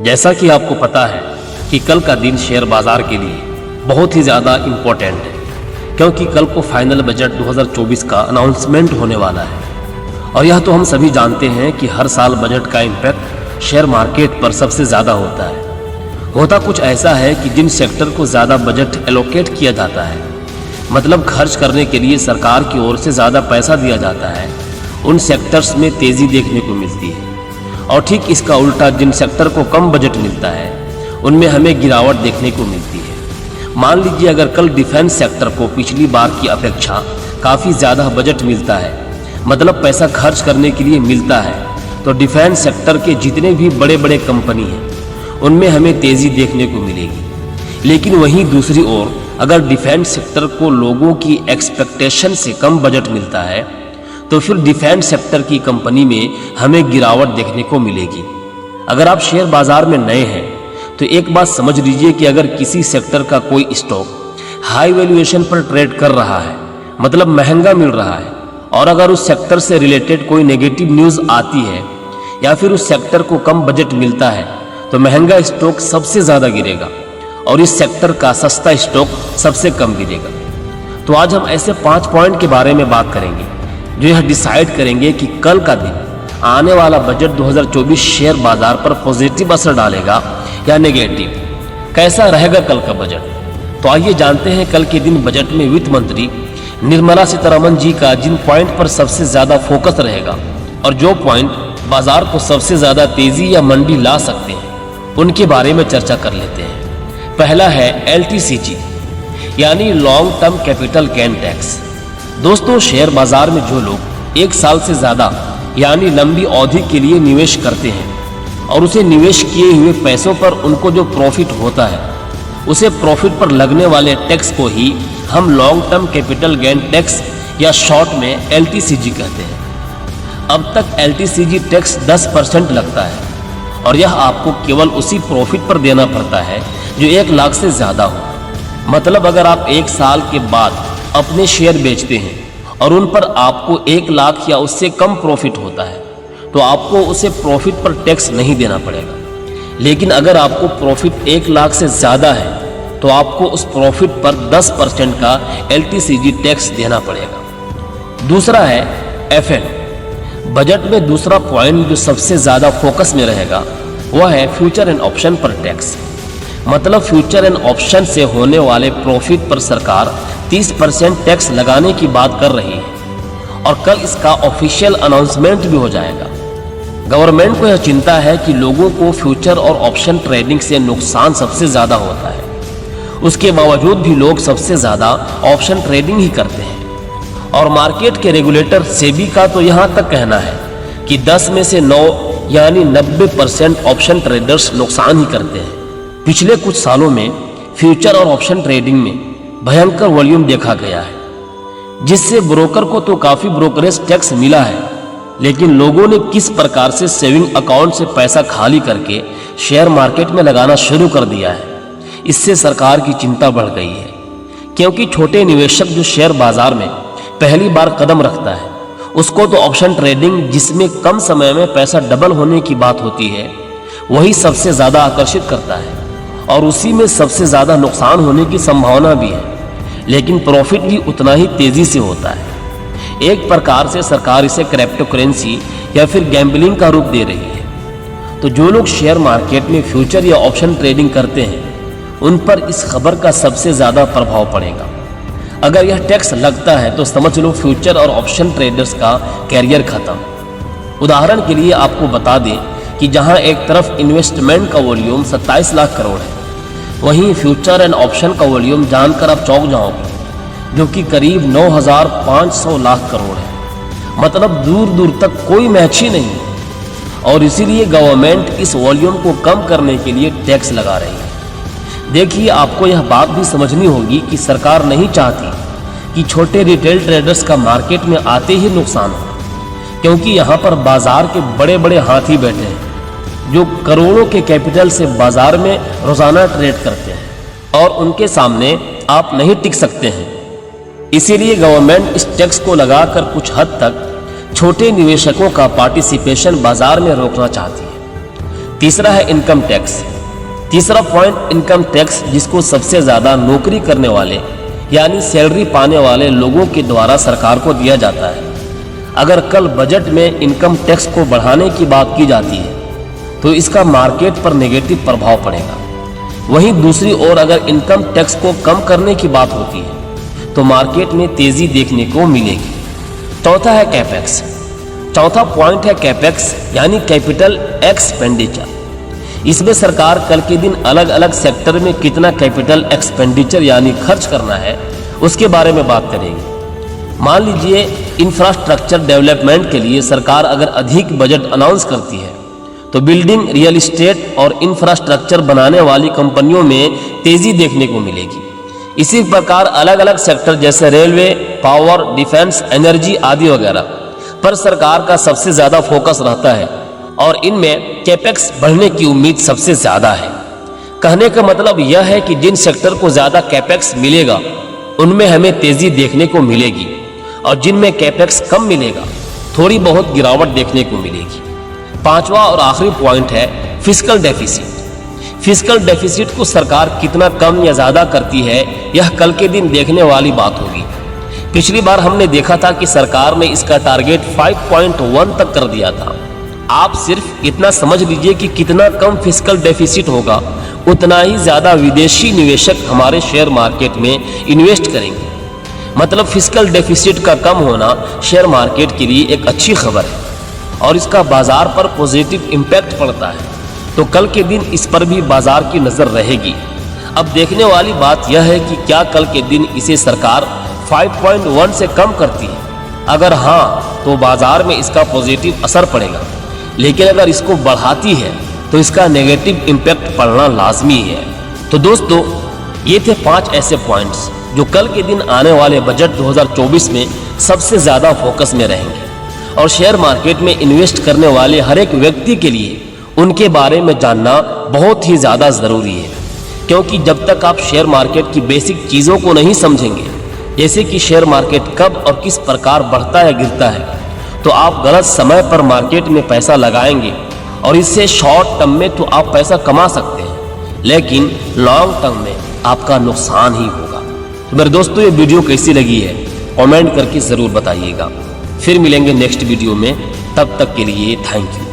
जैसा कि आपको पता है कि कल का दिन शेयर बाजार के लिए बहुत ही ज़्यादा इम्पोर्टेंट है, क्योंकि कल को फाइनल बजट 2024 का अनाउंसमेंट होने वाला है। और यह तो हम सभी जानते हैं कि हर साल बजट का इम्पैक्ट शेयर मार्केट पर सबसे ज़्यादा होता है। होता कुछ ऐसा है कि जिन सेक्टर को ज़्यादा बजट एलोकेट किया जाता है, मतलब खर्च करने के लिए सरकार की ओर से ज़्यादा पैसा दिया जाता है, उन सेक्टर्स में तेज़ी देखने को मिलती है। और ठीक इसका उल्टा जिन सेक्टर को कम बजट मिलता है, उनमें हमें गिरावट देखने को मिलती है। मान लीजिए अगर कल डिफेंस सेक्टर को पिछली बार की अपेक्षा काफ़ी ज़्यादा बजट मिलता है, मतलब पैसा खर्च करने के लिए मिलता है, तो डिफेंस सेक्टर के जितने भी बड़े बड़े कंपनी हैं उनमें हमें तेज़ी देखने को मिलेगी। लेकिन वहीं दूसरी ओर अगर डिफेंस सेक्टर को लोगों की एक्सपेक्टेशन से कम बजट मिलता है, तो फिर डिफेंस सेक्टर की कंपनी में हमें गिरावट देखने को मिलेगी। अगर आप शेयर बाजार में नए हैं तो एक बात समझ लीजिए कि अगर किसी सेक्टर का कोई स्टॉक हाई वैल्यूएशन पर ट्रेड कर रहा है, मतलब महंगा मिल रहा है, और अगर उस सेक्टर से रिलेटेड कोई नेगेटिव न्यूज़ आती है या फिर उस सेक्टर को कम बजट मिलता है, तो महंगा स्टॉक सबसे ज़्यादा गिरेगा और इस सेक्टर का सस्ता स्टॉक सबसे कम गिरेगा। तो आज हम ऐसे 5 पॉइंट के बारे में बात करेंगे जो यह डिसाइड करेंगे कि कल का दिन आने वाला बजट 2024 शेयर बाजार पर पॉजिटिव असर डालेगा या नेगेटिव। कैसा रहेगा कल का बजट? तो आइए जानते हैं कल के दिन बजट में वित्त मंत्री निर्मला सीतारमण जी का जिन पॉइंट पर सबसे ज़्यादा फोकस रहेगा और जो पॉइंट बाजार को सबसे ज़्यादा तेज़ी या मंडी ला सकते हैं, उनके बारे में चर्चा कर लेते हैं। पहला है LTCG यानी long term capital gain tax. दोस्तों, शेयर बाजार में जो लोग 1 साल से ज़्यादा यानी लंबी अवधि के लिए निवेश करते हैं और उसे निवेश किए हुए पैसों पर उनको जो प्रॉफिट होता है, उसे प्रॉफिट पर लगने वाले टैक्स को ही हम long term capital gain tax या शॉर्ट में LTCG कहते हैं। अब तक LTCG टैक्स 10% लगता है और यह आपको केवल उसी प्रॉफिट पर देना पड़ता है जो 1 लाख से ज़्यादा हो। मतलब अगर आप 1 साल के बाद अपने शेयर बेचते हैं और उन पर आपको 1 लाख या उससे कम प्रॉफिट होता है, तो आपको उसे प्रॉफिट पर टैक्स नहीं देना पड़ेगा। लेकिन अगर आपको प्रॉफिट 1 लाख से ज़्यादा है तो आपको उस प्रॉफिट पर 10% का LTCG टैक्स देना पड़ेगा। दूसरा है FN। बजट में दूसरा पॉइंट जो सबसे ज़्यादा फोकस में रहेगा वह है फ्यूचर एंड ऑप्शन पर टैक्स। मतलब फ्यूचर एंड ऑप्शन से होने वाले प्रॉफिट पर सरकार 30% टैक्स लगाने की बात कर रही है और कल इसका ऑफिशियल अनाउंसमेंट भी हो जाएगा। गवर्नमेंट को यह चिंता है कि लोगों को फ्यूचर और ऑप्शन ट्रेडिंग से नुकसान सबसे ज़्यादा होता है, उसके बावजूद भी लोग सबसे ज़्यादा ऑप्शन ट्रेडिंग ही करते हैं। और मार्केट के रेगुलेटर सेबी का तो यहाँ तक कहना है कि 10 में से 9 यानी 90% ऑप्शन ट्रेडर्स नुकसान ही करते हैं। पिछले कुछ सालों में फ्यूचर और ऑप्शन ट्रेडिंग में भयंकर वॉल्यूम देखा गया है, जिससे ब्रोकर को तो काफ़ी ब्रोकरेज टैक्स मिला है, लेकिन लोगों ने किस प्रकार से सेविंग अकाउंट से पैसा खाली करके शेयर मार्केट में लगाना शुरू कर दिया है, इससे सरकार की चिंता बढ़ गई है। क्योंकि छोटे निवेशक जो शेयर बाजार में पहली बार कदम रखता है, उसको तो ऑप्शन ट्रेडिंग जिसमें कम समय में पैसा डबल होने की बात होती है, वही सबसे ज़्यादा आकर्षित करता है और उसी में सबसे ज़्यादा नुकसान होने की संभावना भी है, लेकिन प्रॉफिट भी उतना ही तेज़ी से होता है। एक प्रकार से सरकार इसे क्रिप्टो करेंसी या फिर गैम्बलिंग का रूप दे रही है। तो जो लोग शेयर मार्केट में फ्यूचर या ऑप्शन ट्रेडिंग करते हैं, उन पर इस खबर का सबसे ज़्यादा प्रभाव पड़ेगा। अगर यह टैक्स लगता है तो समझ लो फ्यूचर और ऑप्शन ट्रेडर्स का कैरियर खत्म। उदाहरण के लिए आपको बता दें कि जहां एक तरफ इन्वेस्टमेंट का वॉल्यूम 27 लाख करोड़ है, वहीं फ्यूचर एंड ऑप्शन का वॉल्यूम जानकर आप चौंक जाओगे, जो कि करीब 9,500 लाख करोड़ है। मतलब दूर दूर तक कोई मैच ही नहीं है और इसीलिए गवर्नमेंट इस वॉल्यूम को कम करने के लिए टैक्स लगा रही है। देखिए, आपको यह बात भी समझनी होगी कि सरकार नहीं चाहती कि छोटे रिटेल ट्रेडर्स का मार्केट में आते ही नुकसान हो, क्योंकि यहाँ पर बाजार के बड़े बड़े हाथी बैठे हैं जो करोड़ों के कैपिटल से बाजार में रोजाना ट्रेड करते हैं और उनके सामने आप नहीं टिक सकते हैं। इसीलिए गवर्नमेंट इस टैक्स को लगाकर कुछ हद तक छोटे निवेशकों का पार्टिसिपेशन बाजार में रोकना चाहती है। तीसरा है इनकम टैक्स। तीसरा पॉइंट इनकम टैक्स, जिसको सबसे ज्यादा नौकरी करने वाले यानी सैलरी पाने वाले लोगों के द्वारा सरकार को दिया जाता है। अगर कल बजट में इनकम टैक्स को बढ़ाने की बात की जाती है तो इसका मार्केट पर नेगेटिव प्रभाव पड़ेगा। वहीं दूसरी ओर अगर इनकम टैक्स को कम करने की बात होती है तो मार्केट में तेजी देखने को मिलेगी। चौथा है कैपेक्स। चौथा पॉइंट है कैपेक्स यानी कैपिटल एक्सपेंडिचर। इसमें सरकार कल के दिन अलग अलग सेक्टर में कितना कैपिटल एक्सपेंडिचर यानी खर्च करना है उसके बारे में बात करेंगे। मान लीजिए इंफ्रास्ट्रक्चर डेवलपमेंट के लिए सरकार अगर अधिक बजट अनाउंस करती है तो बिल्डिंग, रियल एस्टेट और इंफ्रास्ट्रक्चर बनाने वाली कंपनियों में तेजी देखने को मिलेगी। इसी प्रकार अलग अलग सेक्टर जैसे रेलवे, पावर, डिफेंस, एनर्जी आदि वगैरह पर सरकार का सबसे ज्यादा फोकस रहता है और इनमें कैपेक्स बढ़ने की उम्मीद सबसे ज्यादा है। कहने का मतलब यह है कि जिन सेक्टर को ज्यादा कैपेक्स मिलेगा उनमें हमें तेजी देखने को मिलेगी और जिनमें कैपेक्स कम मिलेगा थोड़ी बहुत गिरावट देखने को मिलेगी। पांचवा और आखिरी पॉइंट है फिस्कल डेफिसिट। फिस्कल डेफिसिट को सरकार कितना कम या ज्यादा करती है यह कल के दिन देखने वाली बात होगी। पिछली बार हमने देखा था कि सरकार ने इसका टारगेट 5.1 तक कर दिया था। आप सिर्फ इतना समझ लीजिए कि कितना कम फिस्कल डेफिसिट होगा उतना ही ज्यादा विदेशी निवेशक हमारे शेयर मार्केट में इन्वेस्ट करेंगे। मतलब फिस्कल डेफिसिट का कम होना शेयर मार्केट के लिए एक अच्छी खबर है और इसका बाजार पर पॉजिटिव इम्पैक्ट पड़ता है, तो कल के दिन इस पर भी बाजार की नजर रहेगी। अब देखने वाली बात यह है कि क्या कल के दिन इसे सरकार 5.1 से कम करती है। अगर हाँ तो बाजार में इसका पॉजिटिव असर पड़ेगा, लेकिन अगर इसको बढ़ाती है तो इसका नेगेटिव इम्पैक्ट पड़ना लाजमी है। तो दोस्तों, ये थे 5 ऐसे पॉइंट्स जो कल के दिन आने वाले बजट 2024 में सबसे ज्यादा फोकस में रहेंगे और शेयर मार्केट में इन्वेस्ट करने वाले हर एक व्यक्ति के लिए उनके बारे में जानना बहुत ही ज्यादा जरूरी है। क्योंकि जब तक आप शेयर मार्केट की बेसिक चीजों को नहीं समझेंगे, जैसे कि शेयर मार्केट कब और किस प्रकार बढ़ता है गिरता है, तो आप गलत समय पर मार्केट में पैसा लगाएंगे और इससे शॉर्ट टर्म में तो आप पैसा कमा सकते हैं, लेकिन लॉन्ग टर्म में आपका नुकसान ही होगा। तो मेरे दोस्तों, ये वीडियो कैसी लगी है कमेंट करके जरूर बताइएगा। फिर मिलेंगे नेक्स्ट वीडियो में, तब तक के लिए थैंक यू।